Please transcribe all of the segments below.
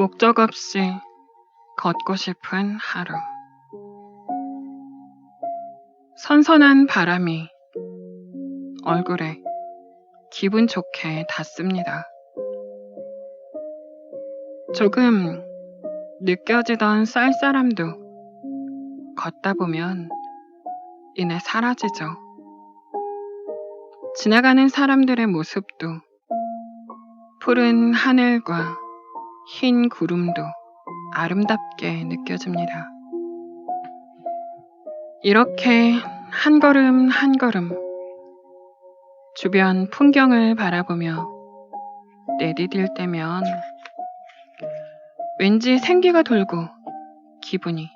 목적 없이 걷고 싶은 하루. 선선한 바람이 얼굴에 기분 좋게 닿습니다. 조금 느껴지던 쌀쌀함도 걷다 보면 이내 사라지죠. 지나가는 사람들의 모습도 푸른 하늘과 흰 구름도 아름답게 느껴집니다. 이렇게 한 걸음 한 걸음 주변 풍경을 바라보며 내디딜 때면 왠지 생기가 돌고 기분이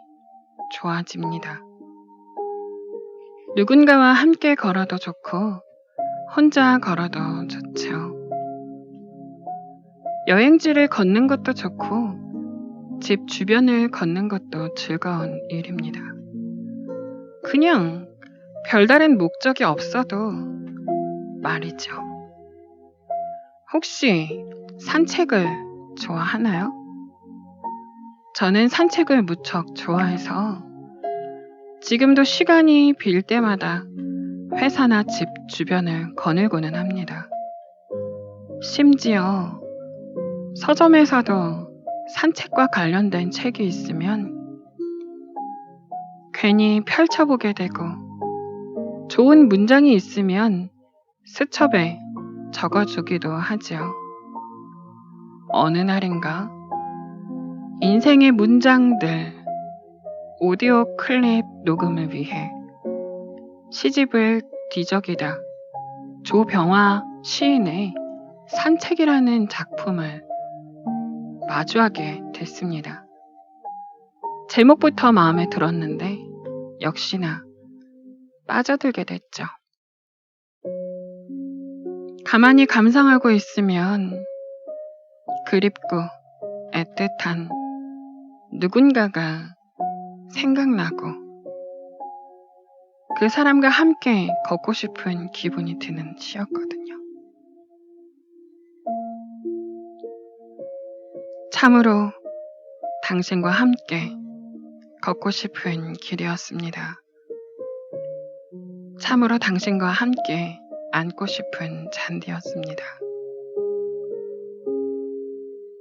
좋아집니다. 누군가와 함께 걸어도 좋고 혼자 걸어도 좋죠. 여행지를 걷는 것도 좋고 집 주변을 걷는 것도 즐거운 일입니다. 그냥 별다른 목적이 없어도 말이죠. 혹시 산책을 좋아하나요? 저는 산책을 무척 좋아해서 지금도 시간이 빌 때마다 회사나 집 주변을 거닐고는 합니다. 심지어 서점에서도 산책과 관련된 책이 있으면 괜히 펼쳐보게 되고 좋은 문장이 있으면 수첩에 적어주기도 하지요. 어느 날인가 인생의 문장들 오디오 클립 녹음을 위해 시집을 뒤적이다 조병화 시인의 산책이라는 작품을 마주하게 됐습니다. 제목부터 마음에 들었는데 역시나 빠져들게 됐죠. 가만히 감상하고 있으면 그립고 애틋한 누군가가 생각나고 그 사람과 함께 걷고 싶은 기분이 드는 시였거든요. 참으로 당신과 함께 걷고 싶은 길이었습니다. 참으로 당신과 함께 안고 싶은 잔디였습니다.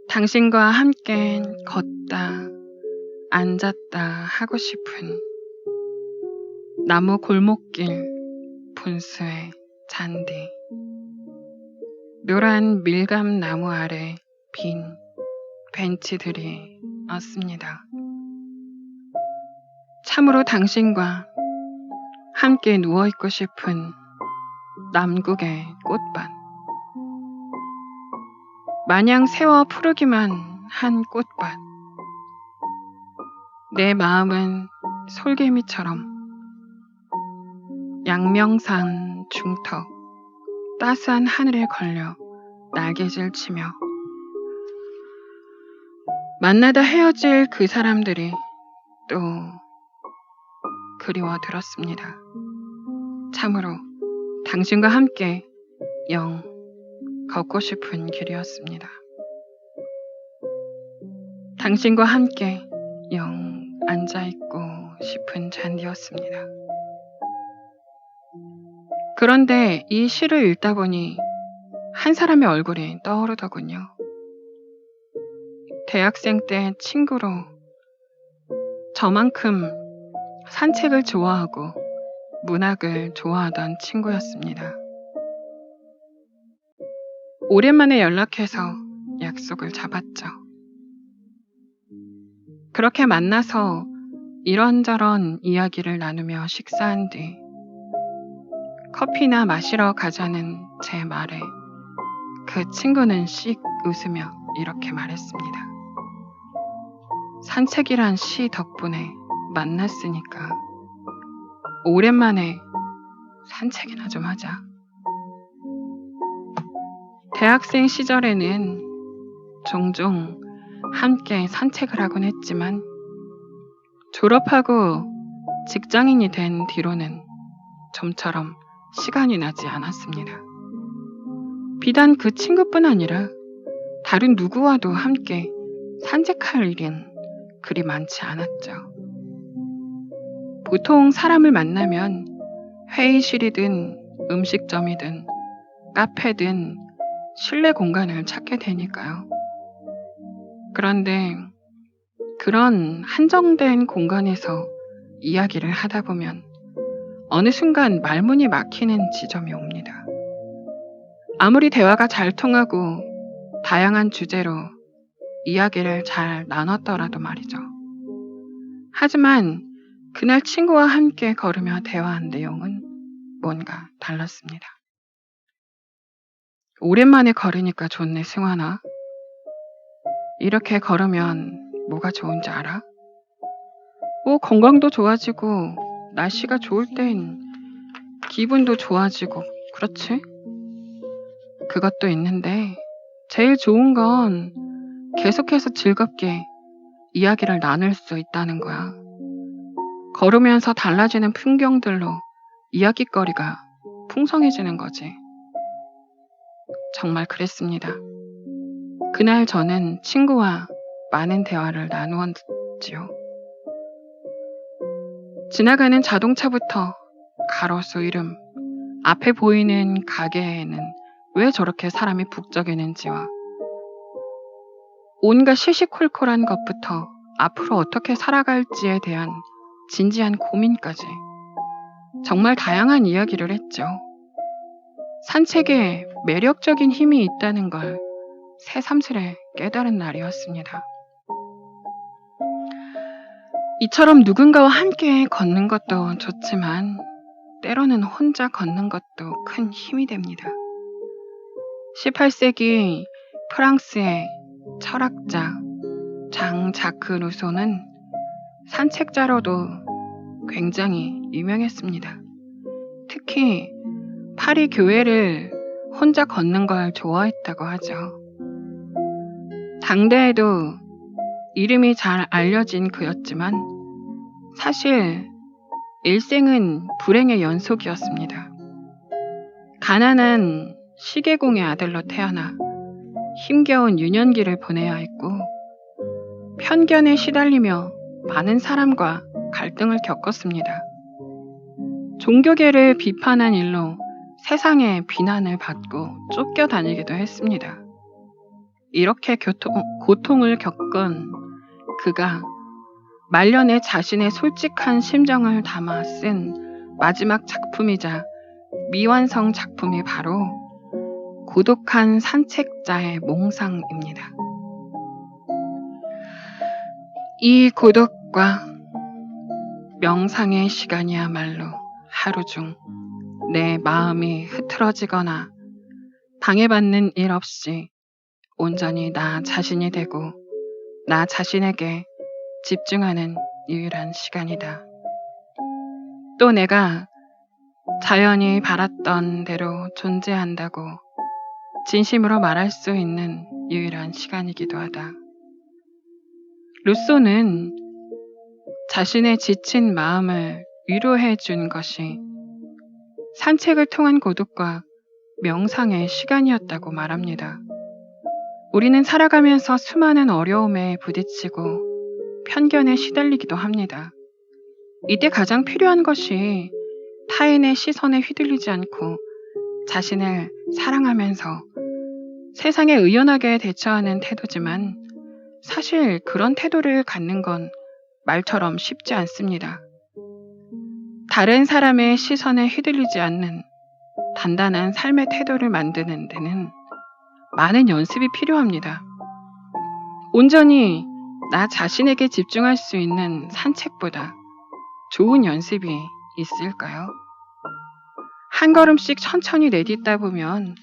당신과 함께 걷다, 앉았다 하고 싶은 나무 골목길 분수의 잔디, 노란 밀감 나무 아래 빈 벤치들이 없습니다. 참으로 당신과 함께 누워있고 싶은 남국의 꽃밭, 마냥 세워 푸르기만 한 꽃밭, 내 마음은 솔개미처럼 양명산 중턱 따스한 하늘에 걸려 날개질 치며 만나다 헤어질 그 사람들이 또 그리워 들었습니다. 참으로 당신과 함께 영 걷고 싶은 길이었습니다. 당신과 함께 영 앉아있고 싶은 잔디였습니다. 그런데 이 시를 읽다 보니 한 사람의 얼굴이 떠오르더군요. 대학생 때 친구로 저만큼 산책을 좋아하고 문학을 좋아하던 친구였습니다. 오랜만에 연락해서 약속을 잡았죠. 그렇게 만나서 이런저런 이야기를 나누며 식사한 뒤 커피나 마시러 가자는 제 말에 그 친구는 씩 웃으며 이렇게 말했습니다. 산책이란 시 덕분에 만났으니까 오랜만에 산책이나 좀 하자. 대학생 시절에는 종종 함께 산책을 하곤 했지만 졸업하고 직장인이 된 뒤로는 좀처럼 시간이 나지 않았습니다. 비단 그 친구뿐 아니라 다른 누구와도 함께 산책할 일은 그리 많지 않았죠. 보통 사람을 만나면 회의실이든 음식점이든 카페든 실내 공간을 찾게 되니까요. 그런데 그런 한정된 공간에서 이야기를 하다 보면 어느 순간 말문이 막히는 지점이 옵니다. 아무리 대화가 잘 통하고 다양한 주제로 이야기를 잘 나눴더라도 말이죠. 하지만 그날 친구와 함께 걸으며 대화한 내용은 뭔가 달랐습니다. 오랜만에 걸으니까 좋네, 승환아. 이렇게 걸으면 뭐가 좋은지 알아? 건강도 좋아지고 날씨가 좋을 땐 기분도 좋아지고 그렇지? 그것도 있는데 제일 좋은 건 계속해서 즐겁게 이야기를 나눌 수 있다는 거야. 걸으면서 달라지는 풍경들로 이야깃거리가 풍성해지는 거지. 정말 그랬습니다. 그날 저는 친구와 많은 대화를 나누었지요. 지나가는 자동차부터 가로수 이름, 앞에 보이는 가게에는 왜 저렇게 사람이 북적이는지와 온갖 시시콜콜한 것부터 앞으로 어떻게 살아갈지에 대한 진지한 고민까지 정말 다양한 이야기를 했죠. 산책에 매력적인 힘이 있다는 걸 새삼스레 깨달은 날이었습니다. 이처럼 누군가와 함께 걷는 것도 좋지만 때로는 혼자 걷는 것도 큰 힘이 됩니다. 18세기 프랑스의 철학자 장 자크 루소는 산책자로도 굉장히 유명했습니다. 특히 파리 교회를 혼자 걷는 걸 좋아했다고 하죠. 당대에도 이름이 잘 알려진 그였지만 사실 일생은 불행의 연속이었습니다. 가난한 시계공의 아들로 태어나 힘겨운 유년기를 보내야 했고 편견에 시달리며 많은 사람과 갈등을 겪었습니다. 종교계를 비판한 일로 세상의 비난을 받고 쫓겨다니기도 했습니다. 이렇게 고통을 겪은 그가 말년에 자신의 솔직한 심정을 담아 쓴 마지막 작품이자 미완성 작품이 바로 고독한 산책자의 몽상입니다. 이 고독과 명상의 시간이야말로 하루 중 내 마음이 흐트러지거나 방해받는 일 없이 온전히 나 자신이 되고 나 자신에게 집중하는 유일한 시간이다. 또 내가 자연이 바랐던 대로 존재한다고 진심으로 말할 수 있는 유일한 시간이기도 하다. 루소는 자신의 지친 마음을 위로해 준 것이 산책을 통한 고독과 명상의 시간이었다고 말합니다. 우리는 살아가면서 수많은 어려움에 부딪히고 편견에 시달리기도 합니다. 이때 가장 필요한 것이 타인의 시선에 휘둘리지 않고 자신을 사랑하면서 세상에 의연하게 대처하는 태도지만 사실 그런 태도를 갖는 건 말처럼 쉽지 않습니다. 다른 사람의 시선에 휘둘리지 않는 단단한 삶의 태도를 만드는 데는 많은 연습이 필요합니다. 온전히 나 자신에게 집중할 수 있는 산책보다 좋은 연습이 있을까요? 한 걸음씩 천천히 내딛다 보면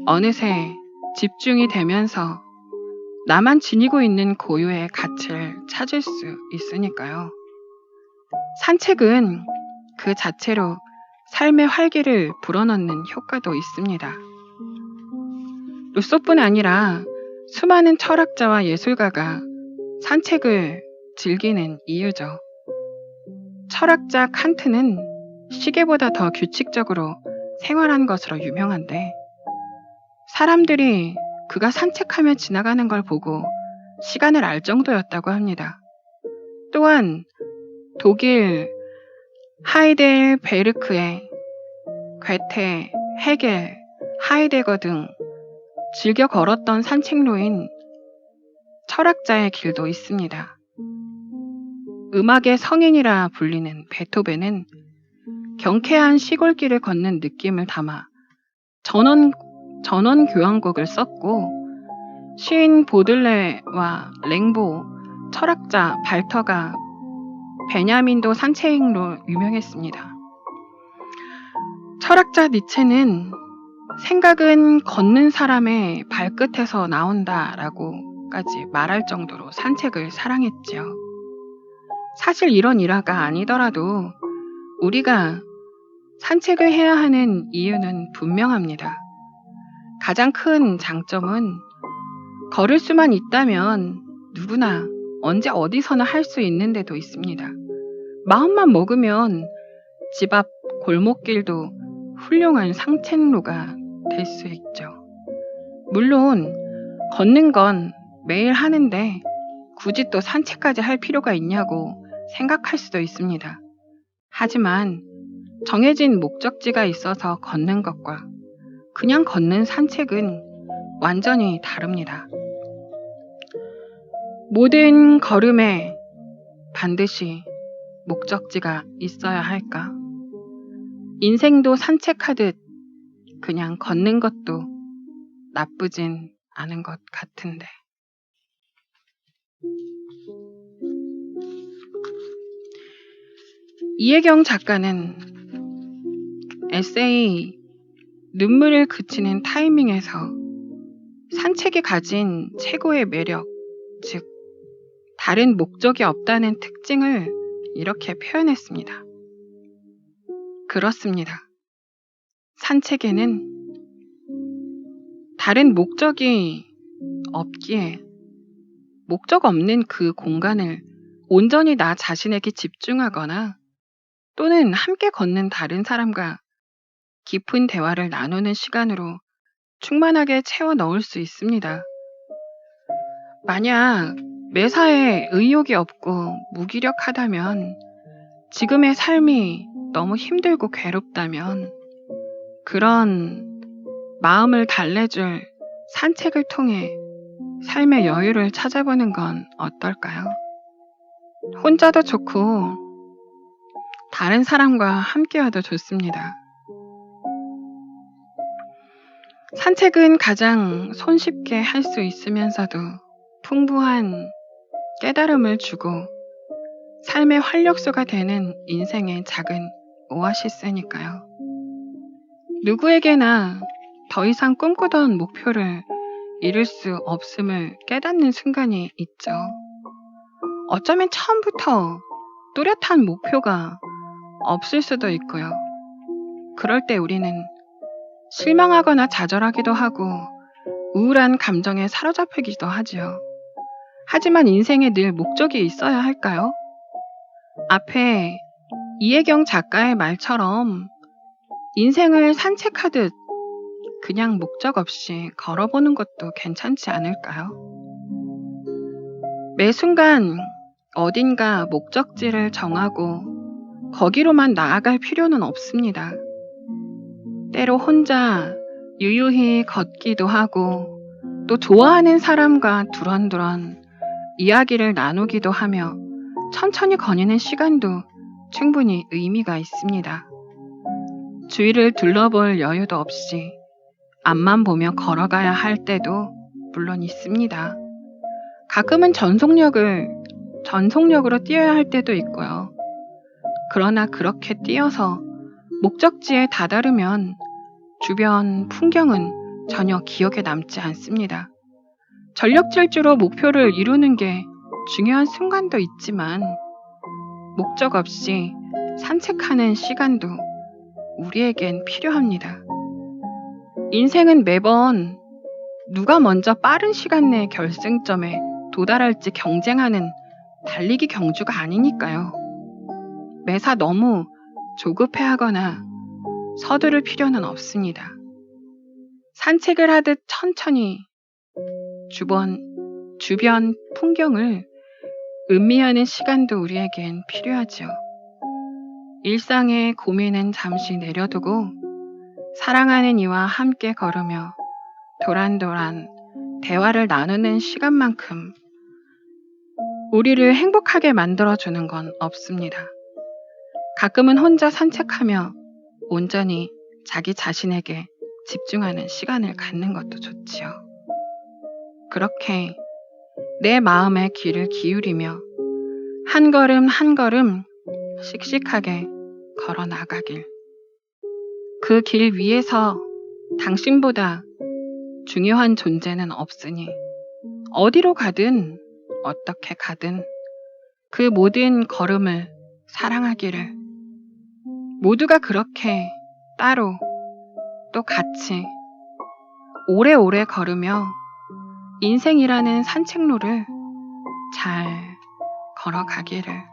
어느새 집중이 되면서 나만 지니고 있는 고요의 가치를 찾을 수 있으니까요. 산책은 그 자체로 삶의 활기를 불어넣는 효과도 있습니다. 루소뿐 아니라 수많은 철학자와 예술가가 산책을 즐기는 이유죠. 철학자 칸트는 시계보다 더 규칙적으로 생활한 것으로 유명한데 사람들이 그가 산책하며 지나가는 걸 보고 시간을 알 정도였다고 합니다. 또한 독일 하이델베르크에 괴테, 헤겔, 하이데거 등 즐겨 걸었던 산책로인 철학자의 길도 있습니다. 음악의 성인이라 불리는 베토벤은 경쾌한 시골길을 걷는 느낌을 담아 전원 교향곡을 썼고 시인 보들레와 랭보, 철학자 발터가 베냐민도 산책로 유명했습니다. 철학자 니체는 생각은 걷는 사람의 발끝에서 나온다라고까지 말할 정도로 산책을 사랑했지요. 사실 이런 일화가 아니더라도 우리가 산책을 해야 하는 이유는 분명합니다. 가장 큰 장점은 걸을 수만 있다면 누구나 언제 어디서나 할 수 있는 데도 있습니다. 마음만 먹으면 집 앞 골목길도 훌륭한 산책로가 될 수 있죠. 물론 걷는 건 매일 하는데 굳이 또 산책까지 할 필요가 있냐고 생각할 수도 있습니다. 하지만 정해진 목적지가 있어서 걷는 것과 그냥 걷는 산책은 완전히 다릅니다. 모든 걸음에 반드시 목적지가 있어야 할까? 인생도 산책하듯 그냥 걷는 것도 나쁘진 않은 것 같은데. 이혜경 작가는 에세이 눈물을 그치는 타이밍에서 산책이 가진 최고의 매력, 즉 다른 목적이 없다는 특징을 이렇게 표현했습니다. 그렇습니다. 산책에는 다른 목적이 없기에 목적 없는 그 공간을 온전히 나 자신에게 집중하거나 또는 함께 걷는 다른 사람과 깊은 대화를 나누는 시간으로 충만하게 채워 넣을 수 있습니다. 만약 매사에 의욕이 없고 무기력하다면, 지금의 삶이 너무 힘들고 괴롭다면 그런 마음을 달래줄 산책을 통해 삶의 여유를 찾아보는 건 어떨까요? 혼자도 좋고 다른 사람과 함께와도 좋습니다. 산책은 가장 손쉽게 할 수 있으면서도 풍부한 깨달음을 주고 삶의 활력소가 되는 인생의 작은 오아시스니까요. 누구에게나 더 이상 꿈꾸던 목표를 이룰 수 없음을 깨닫는 순간이 있죠. 어쩌면 처음부터 뚜렷한 목표가 없을 수도 있고요. 그럴 때 우리는 실망하거나 좌절하기도 하고 우울한 감정에 사로잡히기도 하지요. 하지만 인생에 늘 목적이 있어야 할까요? 앞에 이혜경 작가의 말처럼 인생을 산책하듯 그냥 목적 없이 걸어보는 것도 괜찮지 않을까요? 매 순간 어딘가 목적지를 정하고 거기로만 나아갈 필요는 없습니다. 때로 혼자 유유히 걷기도 하고 또 좋아하는 사람과 두런두런 이야기를 나누기도 하며 천천히 거니는 시간도 충분히 의미가 있습니다. 주위를 둘러볼 여유도 없이 앞만 보며 걸어가야 할 때도 물론 있습니다. 가끔은 전속력으로 뛰어야 할 때도 있고요. 그러나 그렇게 뛰어서 목적지에 다다르면 주변 풍경은 전혀 기억에 남지 않습니다. 전력 질주로 목표를 이루는 게 중요한 순간도 있지만 목적 없이 산책하는 시간도 우리에겐 필요합니다. 인생은 매번 누가 먼저 빠른 시간 내에 결승점에 도달할지 경쟁하는 달리기 경주가 아니니까요. 매사 너무 조급해하거나 서두를 필요는 없습니다. 산책을 하듯 천천히 주변 풍경을 음미하는 시간도 우리에겐 필요하죠. 일상의 고민은 잠시 내려두고 사랑하는 이와 함께 걸으며 도란도란 대화를 나누는 시간만큼 우리를 행복하게 만들어주는 건 없습니다. 가끔은 혼자 산책하며 온전히 자기 자신에게 집중하는 시간을 갖는 것도 좋지요. 그렇게 내 마음의 귀를 기울이며 한 걸음 한 걸음 씩씩하게 걸어 나가길. 그 길 위에서 당신보다 중요한 존재는 없으니 어디로 가든 어떻게 가든 그 모든 걸음을 사랑하기를. 모두가 그렇게 따로 또 같이 오래오래 걸으며 인생이라는 산책로를 잘 걸어가기를.